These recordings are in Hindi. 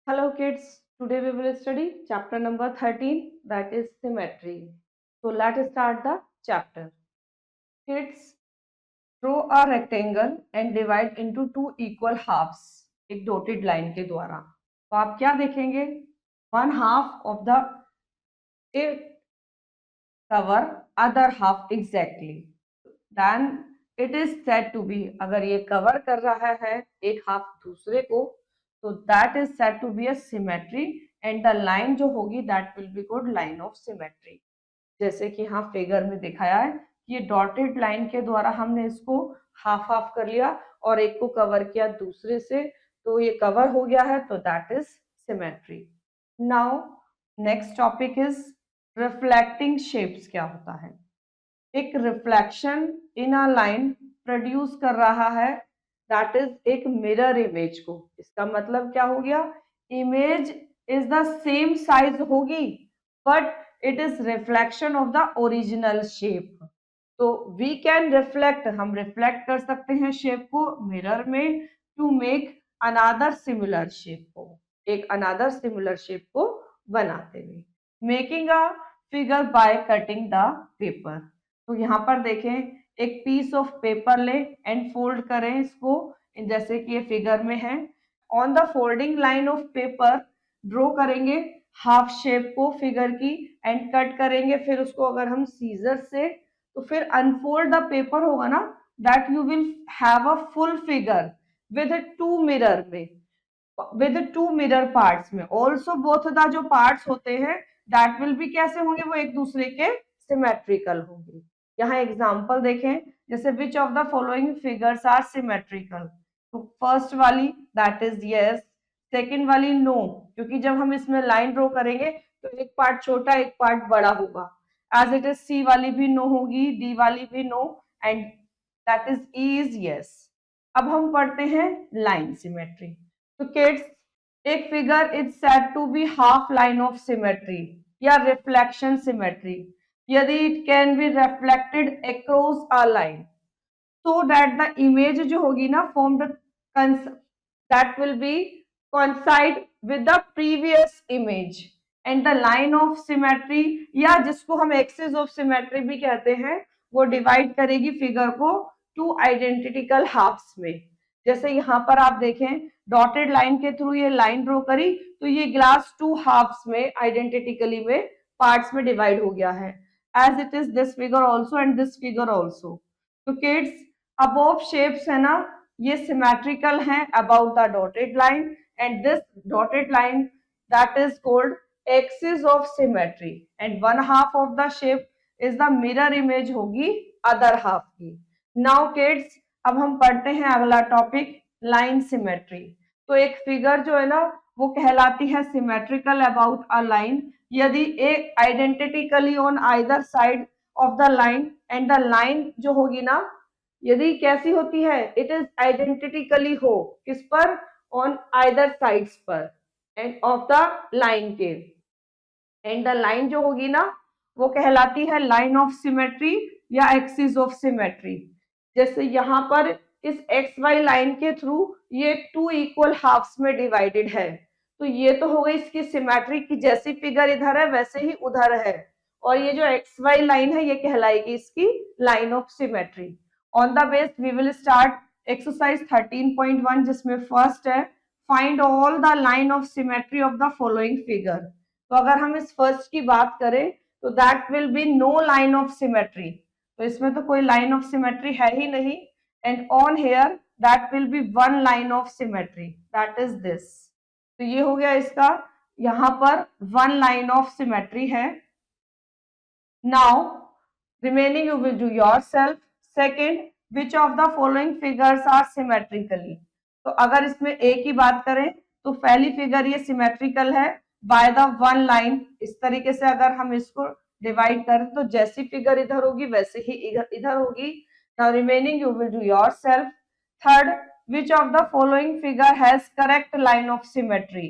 Hello kids, today we will study chapter number 13, that is symmetry. So let's start the chapter. Kids, draw a rectangle and divide into two equal halves एक dotted line के द्वारा. तो आप क्या देखेंगे? One half of the it cover other half exactly. Then it is said to be, अगर ये cover कर रहा है एक half दूसरे को, तो that is said to be a symmetry and the line जो होगी that will be called line of symmetry. जैसे कि यहाँ फिगर में दिखाया है कि ये डॉटेड लाइन के द्वारा हमने इसको हाफ हाफ कर लिया और एक को कवर किया दूसरे से, तो ये कवर हो गया है, तो that is symmetry. Now next topic is reflecting shapes. क्या होता है? एक reflection in a line produce कर रहा है, दैट इज एक मिरर इमेज को. इसका मतलब क्या हो गया? Image is the same size होगी but it is reflection of the original shape. तो वी कैन रिफ्लेक्ट, हम रिफ्लेक्ट कर सकते हैं शेप को मिरर में to make another similar shape को, एक अनदर सिमिलर शेप को बनाते हुए. Making a figure by cutting the paper. तो यहाँ पर देखें, एक पीस ऑफ पेपर लें एंड फोल्ड करें इसको, जैसे कि ये फिगर में है. On the folding line of paper draw करेंगे हाफ शेप को फिगर की एंड कट करेंगे. फिर उसको अगर हम सीजर से, तो फिर अनफोल्ड द पेपर होगा ना, that you will have a full figure with two mirror में, विद टू मिरर पार्ट्स में. ऑल्सो बोथ द जो पार्ट्स होते हैं दैट विल भी कैसे होंगे? वो एक दूसरे के सिमेट्रिकल होंगे. यहाँ एग्जांपल देखें, जैसे which of the following figures are symmetrical. तो फर्स्ट वाली दैट इज यस, सेकंड वाली नो, क्योंकि जब हम इसमें लाइन ड्रॉ करेंगे तो एक पार्ट छोटा एक पार्ट बड़ा होगा. एज इट इज सी वाली भी नो होगी, डी वाली भी no, and that is e is yes. अब हम पढ़ते हैं लाइन सिमेट्री. तो किड्स, एक figure is said to be half line of symmetry या रिफ्लेक्शन सिमेट्री यदि it can be reflected across a line, so that the image जो होगी ना formed that will be coincide with the previous image and the line of symmetry, या जिसको हम axis of symmetry भी कहते हैं, वो डिवाइड करेगी फिगर को टू आइडेंटिकल हाफ्स में. जैसे यहाँ पर आप देखें, डॉटेड लाइन के थ्रू ये लाइन ड्रॉ करी, तो ये ग्लास टू हाफ्स में आइडेंटिकली में पार्ट्स में डिवाइड हो गया है. As it is this figure also and this figure also. तो किड्स, अबोव शेप्स है ना, ये सिमेट्रिकल हैं about the dotted line and this dotted line that is called axis of symmetry and one half of the shape is the mirror image होगी अदर हाफ की. नाउ किड्स, अब हम पढ़ते हैं अगला टॉपिक लाइन सिमेट्री. तो एक फिगर जो है ना वो कहलाती है सिमेट्रिकल अबाउट अ लाइन यदि एक identically on either side of the line and the line जो होगी ना, यदि कैसी होती है? इट इज आइडेंटिटिकली हो, किस पर? ऑन आइदर साइड्स पर एंड ऑफ द लाइन के, एंड द लाइन जो होगी ना वो कहलाती है लाइन ऑफ सिमेट्री या एक्सिस ऑफ सिमेट्री. जैसे यहाँ पर इस एक्स वाई लाइन के थ्रू ये टू इक्वल हाफ्स में डिवाइडेड है, तो ये तो हो गई इसकी सिमेट्री की जैसी फिगर इधर है वैसे ही उधर है, और ये जो एक्स वाई लाइन है ये कहलाएगी इसकी line of symmetry. On the base we will start exercise 13.1 जिसमें फर्स्ट है find all the line of symmetry of the following figure. तो अगर हम इस फर्स्ट की बात करें तो that will be no line of symmetry, तो इसमें तो कोई लाइन ऑफ सिमेट्री है ही नहीं. And on here that will be one line of symmetry, that is this. तो ये हो गया इसका, यहाँ पर वन लाइन ऑफ सिमेट्री है. Now remaining you will do yourself. Second, which of the following figures are symmetrically. तो अगर इसमें ए की बात करें तो पहली फिगर ये सिमेट्रिकल है बाय द वन लाइन. इस तरीके से अगर हम इसको डिवाइड करें तो जैसी फिगर इधर होगी वैसे ही इधर होगी. Now remaining you will do yourself. Third, which of the following figure has correct line of symmetry.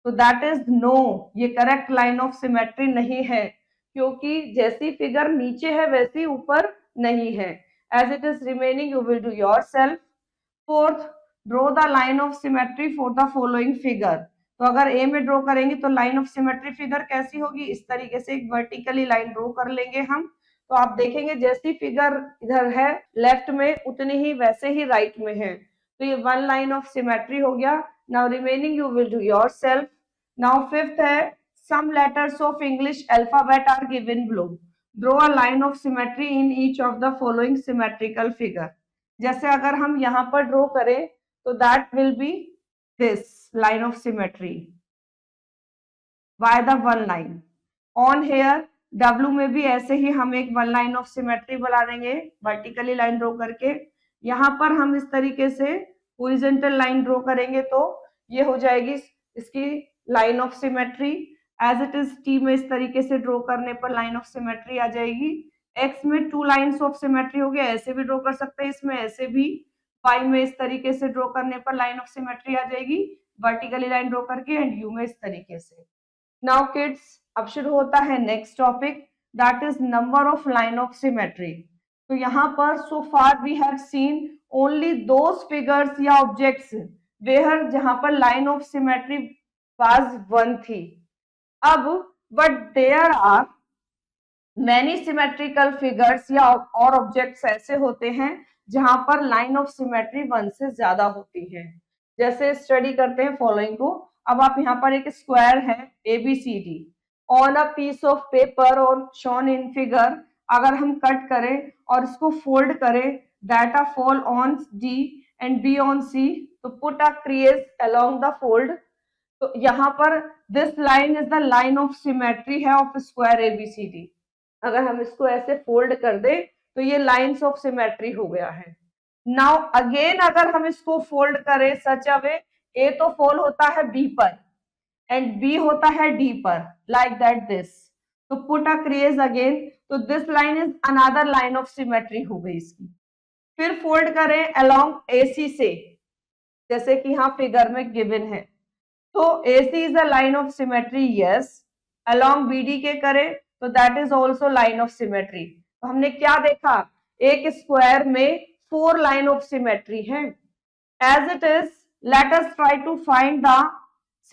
तो दैट इज नो, ये करेक्ट लाइन ऑफ सिमेट्री नहीं है क्योंकि जैसी फिगर नीचे है वैसी ऊपर नहीं है. As it is remaining you will do yourself. Fourth, draw the line of symmetry for the following figure. तो अगर ए में ड्रॉ करेंगे तो लाइन ऑफ सिमेट्री फिगर कैसी होगी, इस तरीके से एक वर्टिकली लाइन ड्रॉ कर लेंगे हम। तो आप देखेंगे जैसी फिगर इधर है लेफ्ट में उतनी ही वैसे ही राइट में है। तो ये वन लाइन ऑफ सिमेट्री हो गया। Now remaining you will do yourself. Now fifth है some letters of English alphabet are given below. Draw a line of symmetry in each of the following symmetrical figure. जैसे अगर हम यहाँ पर ड्रॉ करें तो that will be this line of symmetry by the one line. On here W में भी ऐसे ही हम एक वन लाइन ऑफ सिमेट्री बना देंगे वर्टिकली लाइन ड्रॉ करके। यहाँ पर हम इस तरीके से हॉरिजॉन्टल लाइन ड्रॉ करेंगे तो ये हो जाएगी इसकी line of symmetry. As it is T में इस तरीके से ड्रॉ करने पर लाइन ऑफ सिमेट्री आ जाएगी। एक्स में टू लाइंस ऑफ सिमेट्री हो गया, ऐसे भी ड्रॉ कर सकते हैं इसमें, ऐसे भी। वाई में इस तरीके से ड्रॉ करने पर लाइन ऑफ सिमेट्री आ जाएगी वर्टिकली लाइन ड्रॉ करके, एंड यू में इस तरीके से। नाउ किड्स अब शुरू होता है next topic, that is number of line of symmetry. तो यहाँ पर so far we have seen only those figures या ऑब्जेक्ट्स वेयर जहां पर line of symmetry was one थी। अब but there are many symmetrical figures या और ऑब्जेक्ट्स ऐसे होते हैं जहां पर लाइन ऑफ सिमेट्री वन से ज्यादा होती है। जैसे स्टडी करते हैं फॉलोइंग को। अब आप यहाँ पर एक स्क्वायर है ABCD on a piece of paper और शोन इन फिगर, अगर हम कट करें और इसको फोल्ड करें that are fall on D and B on C, तो put a crease along the fold. तो यहाँ पर this line is the line of symmetry है ऑफ स्क्वायर ABCD। अगर हम इसको ऐसे फोल्ड कर दे तो ये लाइंस ऑफ सिमेट्री हो गया है। नाउ अगेन अगर हम इसको फोल्ड करें सच अ वे, ए तो फॉल होता है बी पर एंड बी होता है डी पर, लाइक दैट दिस। तो पुट अ क्रिएज अगेन, तो this line is another line of symmetry हो गई इसकी। फिर फोल्ड करें अलोंग AC से, जैसे कि यहाँ फिगर में गिवन है। तो AC is a line of symmetry, yes. Along BD के करें तो that is also line of symmetry. तो हमने क्या देखा, एक स्क्वायर में 4 लाइन ऑफ सिमेट्री है। As it is let us try to find the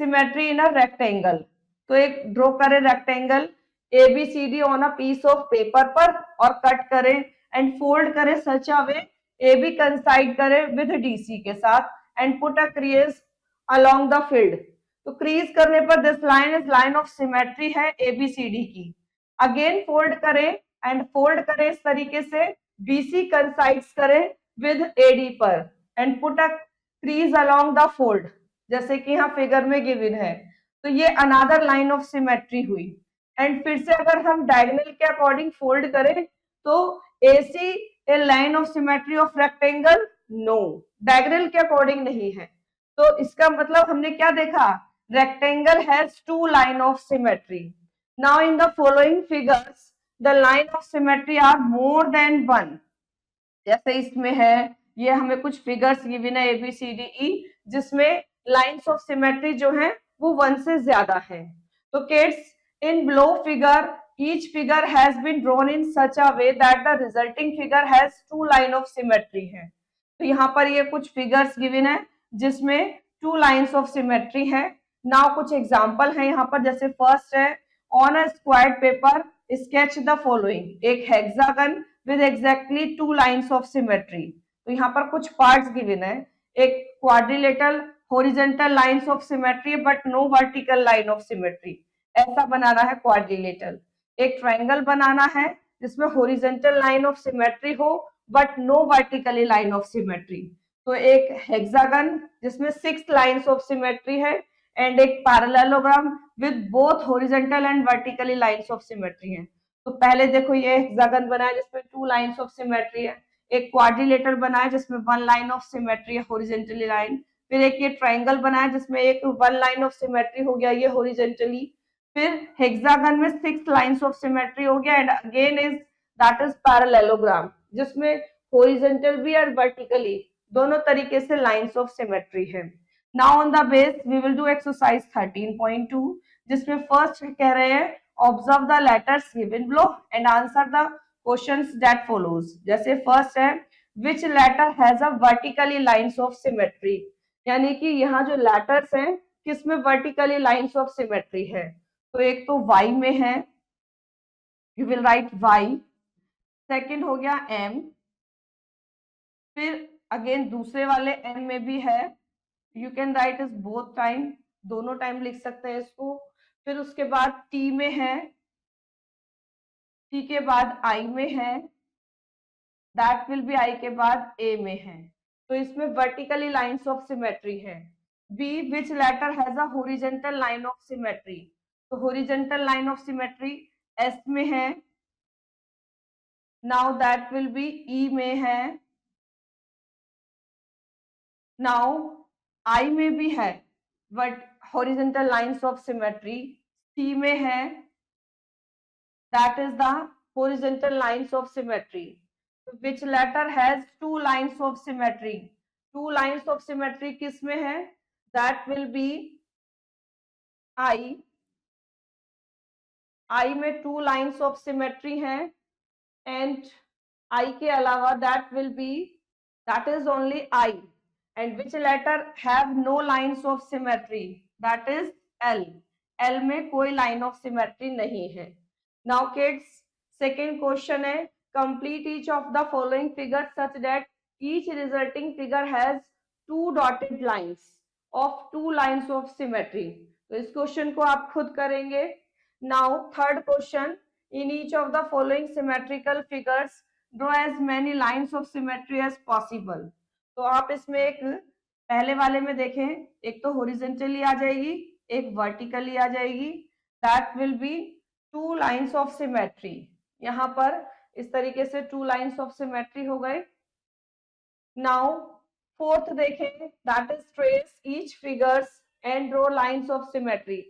symmetry in a rectangle. तो एक ड्रॉ करें rectangle ABCD on a piece of paper पर और कट करें एंड फोल्ड करें सच अ वे, AB कंसाइड करें विद DC के साथ and put a crease along the field. तो क्रीज करने पर this line is line of symmetry है ABCD की। अगेन फोल्ड करें एंड फोल्ड करें इस तरीके से, BC कंसाइड्स करें विद AD पर and put a crease along the fold, जैसे कि यहाँ फिगर में गिवन है। तो ये अनदर लाइन ऑफ सिमेट्री हुई। एंड फिर से अगर हम डायगोनल के अकॉर्डिंग फोल्ड करें तो AC a line of symmetry of rectangle, no, diagonal के अकॉर्डिंग नहीं है। तो इसका मतलब हमने क्या देखा, rectangle has 2 line of symmetry. Now in the following figures the line of symmetry are more than 1। जैसे इसमें है, ये हमें कुछ फिगर्स गिवन है ABCDE जिसमें लाइंस ऑफ सिमेट्री जो है वो 1 से ज्यादा है। तो kids in below figure each figure has been drawn in such a way that the resulting figure has 2 line of symmetry है। तो यहाँ पर ये कुछ फिगर्स गिवन है जिसमें 2 लाइंस ऑफ सिमेट्री है। नाउ कुछ एग्जांपल है यहाँ पर, जैसे फर्स्ट है on a squared paper sketch the following, एक hexagon with exactly 2 lines of symmetry. तो यहाँ पर कुछ पार्ट्स गिवन है, एक quadrilateral horizontal lines of symmetry but no vertical line of symmetry, ऐसा बनाना है क्वाड्रिलेटरल। एक ट्रायंगल बनाना है जिसमें हॉरिजॉन्टल लाइन ऑफ सिमेट्री हो but no vertically line of symmetry. तो एक हेक्सागन जिसमें 6 लाइंस ऑफ सिमेट्री है एंड एक parallelogram with both horizontal and vertically lines of symmetry है। तो पहले देखो ये हेक्सागन बना है जिसमें 2 लाइंस ऑफ सिमेट्री है, एक क्वाड्रिलेटरल बना है जिसमें 1 लाइन ऑफ सिमेट्री है हॉरिजॉन्टली लाइन, फिर एक ये ट्रायंगल बना है जिसमें एक 1 लाइन ऑफ सिमेट्री हो गया ये हॉरिजॉन्टली, फिर हेक्सागन में 6 लाइंस ऑफ सिमेट्री हो गया and again is that is parallelogram जिसमें हॉरिजॉन्टल भी और वर्टिकली दोनों तरीके से लाइंस ऑफ सिमेट्री है। Now on the base we will do exercise 13.2 जिसमें फर्स्ट कह रहे हैं observe the letters given below and answer the questions that follows. जैसे फर्स्ट है which letter has a vertically lines of symmetry, यानी कि यहाँ जो लेटर्स हैं किसमें वर्टिकली लाइंस ऑफ सिमेट्री है? तो एक तो y में है, you will write y, second हो गया m, फिर अगेन दूसरे वाले m में भी है, you can write is both time, दोनों टाइम लिख सकते हैं इसको। फिर उसके बाद t में है, t के बाद i में है, दैट विल बी i के बाद a में है। तो इसमें वर्टिकली लाइंस ऑफ सिमेट्री है। b which letter has a horizontal line of symmetry? तो horizontal line of symmetry s में है, now that will be e में है, नाउ I में भी है but horizontal lines of symmetry, C में है, that is the horizontal lines of symmetry. Which letter has two lines of symmetry? Two lines of symmetry किस में है? That will B I। I में टू लाइंस ऑफ सिमेट्री है एंड I के अलावा that will B, that is only I। and which letter have no lines of symmetry? that is L। L में कोई line of symmetry नहीं है। now kids, second question है, complete each of the following figures such that each resulting figure has two dotted lines of two lines of symmetry। तो इस क्वेश्चन को आप खुद करेंगे। now third question, in each of the following symmetrical figures draw as many lines of symmetry as possible। तो आप इसमें एक पहले वाले में देखें, एक तो हॉरिजॉन्टली आ जाएगी, एक वर्टिकली आ जाएगी, that will B to lines of symmetry. यहाँ पर इस तरीके से टू लाइंस ऑफ सिमेट्री हो गए। नाउ फोर्थ देखें, that is trace each figures and draw lines of symmetry.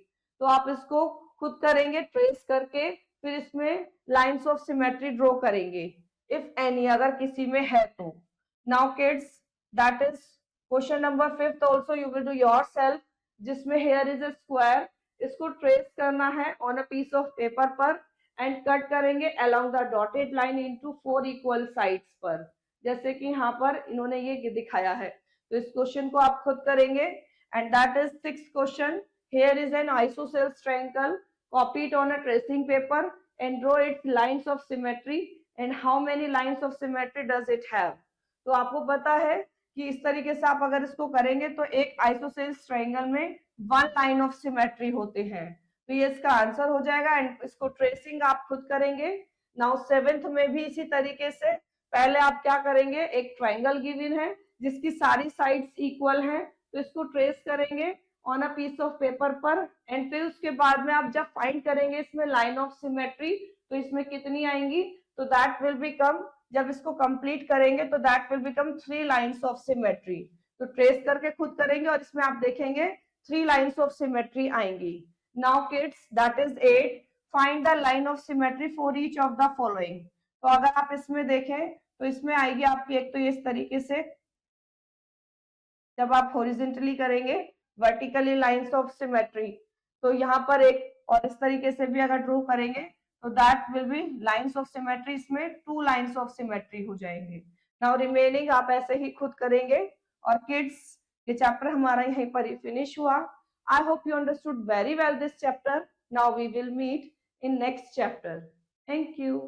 तो आप इसको खुद करेंगे ट्रेस करके, फिर इसमें लाइंस ऑफ सिमेट्री ड्रॉ करेंगे इफ एनी, अगर किसी में है तो। Now kids, that is question number 5th also you will do yourself, जिसमें here is a square, इसको ट्रेस करना है on a piece of paper पर एंड कट करेंगे along the dotted line into 4 equal sides पर, जैसे कि यहाँ पर इन्होंने ये दिखाया है। तो इस क्वेश्चन को आप खुद करेंगे and that is 6th question, here is an isosceles triangle, copy it on a tracing paper and draw its lines of symmetry and how many lines of symmetry does it have। तो आपको पता है कि इस तरीके से आप अगर इसको करेंगे तो एक आइसोसेल्स ट्रायंगल में 1 लाइन ऑफ सिमेट्री होते हैं। तो ये इसका आंसर हो जाएगा एंड इसको ट्रेसिंग आप खुद करेंगे। नाउ 7th में भी इसी तरीके से पहले आप क्या करेंगे, एक ट्रायंगल गिवन है जिसकी सारी साइड्स इक्वल हैं, तो इसको ट्रेस करेंगे on a piece of paper पर एंड फिर उसके बाद में आप जब फाइंड करेंगे इसमें लाइन ऑफ सिमेट्री तो इसमें कितनी आएंगी, तो दैट विल बिकम, जब इसको कंप्लीट करेंगे तो that will become 3 lines of symmetry. तो ट्रेस करके खुद करेंगे और इसमें आप देखेंगे 3 लाइंस ऑफ सिमेट्री आएंगी। Now kids, that is 8, find the line of symmetry for each of the following. तो अगर आप इसमें देखें तो इसमें आएगी आपकी एक तो इस तरीके से, जब आप हॉरिजॉन्टली करेंगे वर्टिकली लाइंस ऑफ सिमेट्री, तो यहाँ पर एक और इस तरीके से भी अगर ड्रॉ करेंगे तो that will B lines of symmetry, इसमें 2 लाइंस ऑफ सिमेट्री हो जाएंगे। नाउ रिमेनिंग आप ऐसे ही खुद करेंगे। और किड्स, ये चैप्टर हमारा यहीं पर ही फिनिश हुआ। I hope you understood very well this chapter. Now we will meet in next chapter. Thank you.